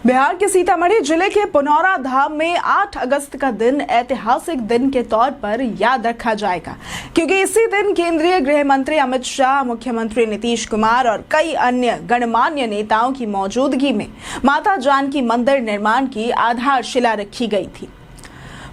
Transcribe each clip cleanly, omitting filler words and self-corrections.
बिहार के सीतामढ़ी जिले के पुनौरा धाम में 8 अगस्त का दिन ऐतिहासिक दिन के तौर पर याद रखा जाएगा, क्योंकि इसी दिन केंद्रीय गृह मंत्री अमित शाह, मुख्यमंत्री नीतीश कुमार और कई अन्य गणमान्य नेताओं की मौजूदगी में माता जानकी मंदिर निर्माण की आधारशिला रखी गई थी।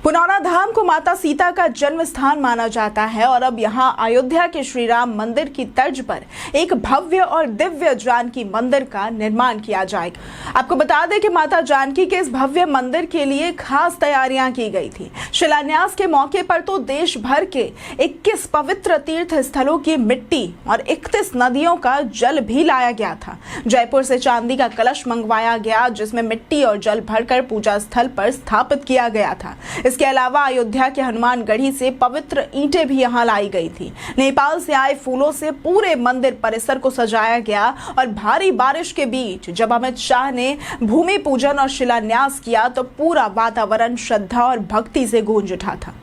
पुनौरा धाम को माता सीता का जन्म स्थान माना जाता है और अब यहां अयोध्या के श्री राम मंदिर की तर्ज पर एक भव्य और दिव्य जानकी मंदिर का निर्माण किया जाएगा। आपको बता दें कि माता जानकी के इस भव्य मंदिर के लिए खास तैयारियां की गई थी। शिलान्यास के मौके पर तो देश भर के 21 पवित्र तीर्थ स्थलों की मिट्टी और 31 नदियों का जल भी लाया गया था। जयपुर से चांदी का कलश मंगवाया गया, जिसमें मिट्टी और जल भरकर पूजा स्थल पर स्थापित किया गया था। इसके अलावा अयोध्या के हनुमानगढ़ी से पवित्र ईंटें भी यहां लाई गई थी। नेपाल से आए फूलों से पूरे मंदिर परिसर को सजाया गया और भारी बारिश के बीच जब अमित शाह ने भूमि पूजन और शिलान्यास किया तो पूरा वातावरण श्रद्धा और भक्ति से गूंज उठा था।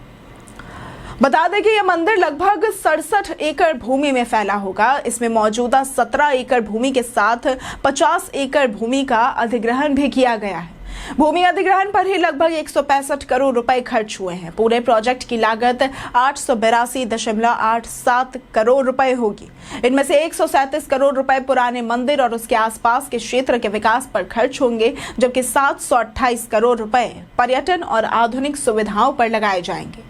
बता दें कि यह मंदिर लगभग 67 एकड़ भूमि में फैला होगा। इसमें मौजूदा 17 एकड़ भूमि के साथ 50 एकड़ भूमि का अधिग्रहण भी किया गया है। भूमि अधिग्रहण पर ही लगभग 165 करोड़ रुपए खर्च हुए हैं। पूरे प्रोजेक्ट की लागत 882.87 करोड़ रुपए होगी। इनमें से 137 करोड़ रुपए पुराने मंदिर और उसके आसपास के क्षेत्र के विकास पर खर्च होंगे, जबकि 728 करोड़ रुपए पर्यटन और आधुनिक सुविधाओं पर लगाए जाएंगे।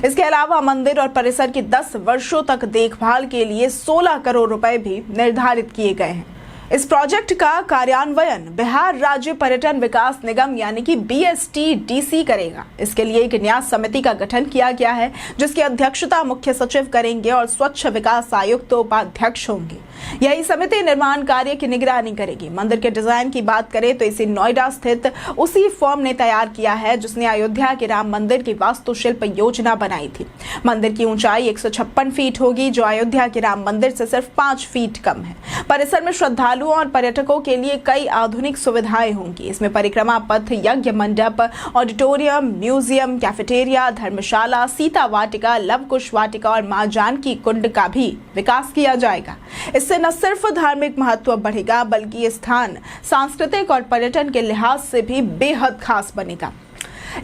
इसके अलावा मंदिर और परिसर की 10 वर्षों तक देखभाल के लिए 16 करोड़ रुपए भी निर्धारित किए गए हैं। इस प्रोजेक्ट का कार्यान्वयन बिहार राज्य पर्यटन विकास निगम यानी कि BSTDC करेगा। इसके लिए एक न्यास समिति का गठन किया गया है, जिसकी अध्यक्षता मुख्य सचिव करेंगे और स्वच्छ विकास आयुक्त उपाध्यक्ष होंगे। यही समिति निर्माण कार्य की निगरानी करेगी। मंदिर के डिजाइन की बात करें तो इसे नोएडा स्थित उसी फर्म ने तैयार किया है जिसने अयोध्या के राम मंदिर की वास्तुशिल्प योजना बनाई थी। मंदिर की ऊंचाई 156 फीट होगी, जो अयोध्या के राम मंदिर से सिर्फ 5 फीट कम है। परिसर में श्रद्धालुओं और पर्यटकों के लिए कई आधुनिक सुविधाएं होंगी। इसमें परिक्रमा पथ, यज्ञ मंडप, ऑडिटोरियम, म्यूजियम, कैफेटेरिया, धर्मशाला, सीता वाटिका, लव कुश वाटिका और मां जानकी कुंड का भी विकास किया जाएगा। इससे न सिर्फ धार्मिक महत्व बढ़ेगा, बल्कि ये स्थान सांस्कृतिक और पर्यटन के लिहाज से भी बेहद खास बनेगा।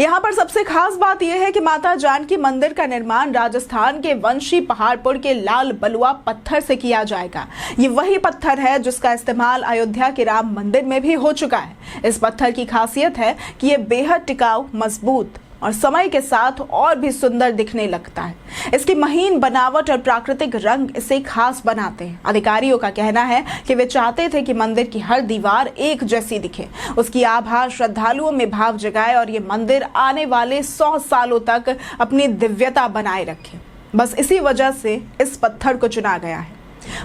यहाँ पर सबसे खास बात यह है कि माता जानकी मंदिर का निर्माण राजस्थान के वंशी पहाड़पुर के लाल बलुआ पत्थर से किया जाएगा। ये वही पत्थर है जिसका इस्तेमाल अयोध्या के राम मंदिर में भी हो चुका है। इस पत्थर की खासियत है कि ये बेहद टिकाऊ, मजबूत और समय के साथ और भी सुंदर दिखने लगता है। इसकी महीन बनावट और प्राकृतिक रंग इसे खास बनाते हैं। अधिकारियों का कहना है कि वे चाहते थे कि मंदिर की हर दीवार एक जैसी दिखे, उसकी आभा श्रद्धालुओं में भाव जगाए और ये मंदिर आने वाले 100 सालों तक अपनी दिव्यता बनाए रखे। बस इसी वजह से इस पत्थर को चुना गया है।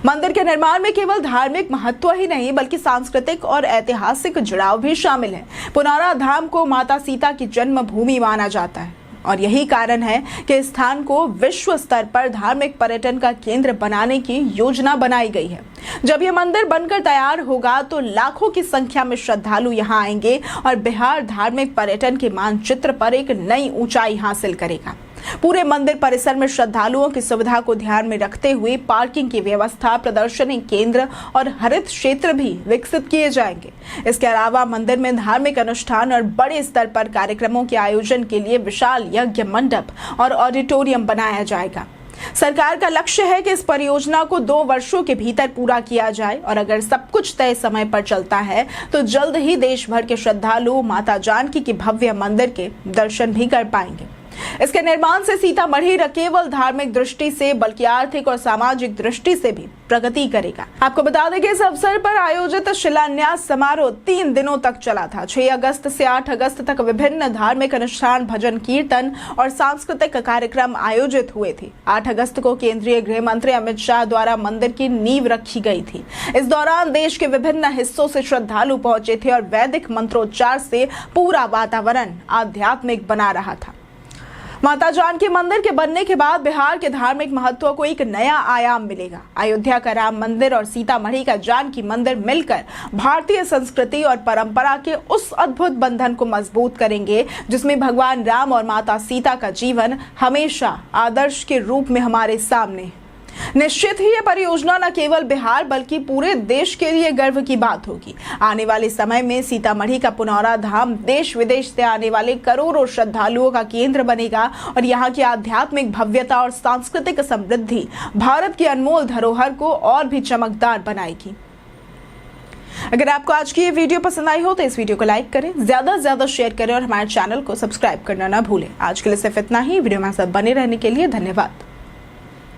मंदिर के निर्माण में केवल धार्मिक महत्व ही नहीं बल्कि सांस्कृतिक और ऐतिहासिक जुड़ाव भी शामिल है। पुनौरा धाम को माता सीता की जन्म भूमि माना जाता है और यही कारण है कि इस स्थान को विश्व स्तर पर धार्मिक पर्यटन का केंद्र बनाने की योजना बनाई गई है। जब यह मंदिर बनकर तैयार होगा तो लाखों की संख्या में श्रद्धालु यहां आएंगे और बिहार धार्मिक पर्यटन के मानचित्र पर एक नई ऊंचाई हासिल करेगा। पूरे मंदिर परिसर में श्रद्धालुओं की सुविधा को ध्यान में रखते हुए पार्किंग की व्यवस्था, प्रदर्शनी केंद्र और हरित क्षेत्र भी विकसित किए जाएंगे। इसके अलावा मंदिर में धार्मिक अनुष्ठान और बड़े स्तर पर कार्यक्रमों के आयोजन के लिए विशाल यज्ञ मंडप और ऑडिटोरियम बनाया जाएगा। सरकार का लक्ष्य है कि इस परियोजना को 2 वर्षों के भीतर पूरा किया जाए और अगर सब कुछ तय समय पर चलता है तो जल्द ही देश भर के श्रद्धालु माता जानकी के भव्य मंदिर के दर्शन भी कर पाएंगे। इसके निर्माण से सीतामढ़ी न केवल धार्मिक दृष्टि से बल्कि आर्थिक और सामाजिक दृष्टि से भी प्रगति करेगा। आपको बता दें कि इस अवसर पर आयोजित शिलान्यास समारोह 3 दिनों तक चला था। 6 अगस्त से 8 अगस्त तक विभिन्न धार्मिक अनुष्ठान, भजन कीर्तन और सांस्कृतिक कार्यक्रम आयोजित हुए थे। 8 अगस्त को केंद्रीय गृह मंत्री अमित शाह द्वारा मंदिर की नींव रखी गई थी। इस दौरान देश के विभिन्न हिस्सों से श्रद्धालु पहुंचे थे और वैदिक मंत्रोच्चार से पूरा वातावरण आध्यात्मिक बना रहा था। माता जानकी मंदिर के बनने के बाद बिहार के धार्मिक महत्व को एक नया आयाम मिलेगा। अयोध्या का राम मंदिर और सीतामढ़ी का जानकी मंदिर मिलकर भारतीय संस्कृति और परंपरा के उस अद्भुत बंधन को मजबूत करेंगे जिसमें भगवान राम और माता सीता का जीवन हमेशा आदर्श के रूप में हमारे सामने है। निश्चित ही ये परियोजना न केवल बिहार बल्कि पूरे देश के लिए गर्व की बात होगी। आने वाले समय में सीतामढ़ी का पुनौरा धाम देश विदेश से आने वाले करोड़ों श्रद्धालुओं का केंद्र बनेगा और यहाँ की आध्यात्मिक भव्यता और सांस्कृतिक समृद्धि भारत की अनमोल धरोहर को और भी चमकदार बनाएगी। अगर आपको आज की ये वीडियो पसंद आई हो तो इस वीडियो को लाइक करें, ज्यादा से ज्यादा शेयर करें और हमारे चैनल को सब्सक्राइब करना ना भूलें। आज के लिए सिर्फ इतना ही। वीडियो में सब बने रहने के लिए धन्यवाद।